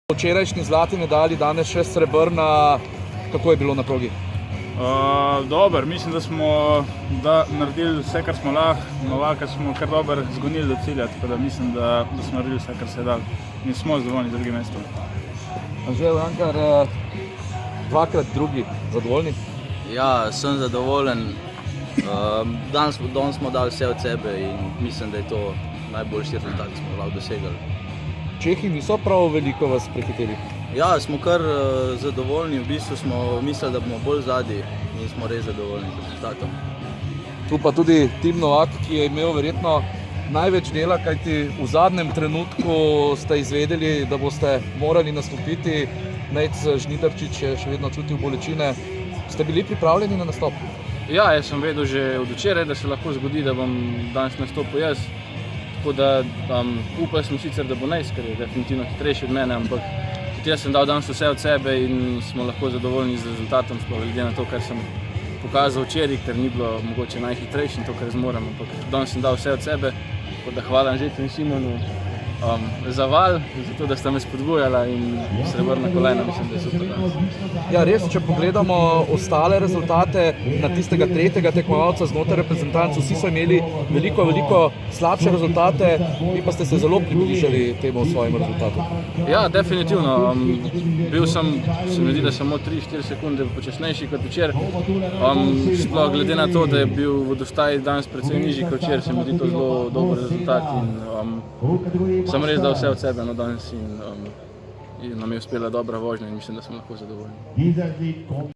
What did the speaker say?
Včerajšnji zlati medalji, danes še srebrna. Kako je bilo na progi? Dober, mislim, da smo naredili vse, kar smo lahko. Novaka smo kar dobro zgonili do cilja, tako da mislim, da smo naredili vse, kar se je dalo. In smo zadovoljni z drugim mestom. Anže Vrankar, dvakrat drugi, zadovoljni? Ja, sem zadovoljen. Danes smo dali vse od sebe in mislim, da je to najboljši rezultat, ki smo lahko dosegli. Čehi niso prav veliko vas prehiteli? Ja, smo kar zadovoljni, v bistvu smo mislili, da bomo bolj zadnji in smo res zadovoljni z rezultatom. Tu pa tudi Tim Novak, ki je imel verjetno največ dela, kajti v zadnjem trenutku ste izvedeli, da boste morali nastopiti. Nejc Žnidarčič je še vedno čutil bolečine. Ste bili pripravljeni na nastop? Ja, jaz sem vedel že od včeraj, da se lahko zgodi, da bom danes nastopil jaz. Tako da upali smo sicer, da bo Nejc, ker je definitivno hitrejši od mene, ampak tudi jaz sem dal danes vse od sebe in smo lahko zadovoljni z rezultatom, sploh glede na to, kar sem pokazal včeraj, ker ni bilo mogoče najhitrejši in to, kar zmorem, ampak danes sem dal vse od sebe. Tako da hvala Anžetu in Simonu za val, za to, da sta me spodbujala in srebrna kolajna, mislim, da je super danes. Ja, res, če pogledamo ostale rezultate na tistega tretjega tekmovalca znotraj reprezentanc, vsi so imeli veliko slabše rezultate, vi pa ste se zelo približali temu svojim rezultatom. Ja, definitivno. Bil sem, se mi zdi, da samo 3-4 sekunde počasnejši kot včeraj. Sploh glede na to, da je bil vodostaj danes precej nižji kot včeraj, se mi zdi to zelo dober rezultat in sem res dal vse od sebe na danes in nam je uspela dobra vožnja in mislim, da smo lahko zadovoljni.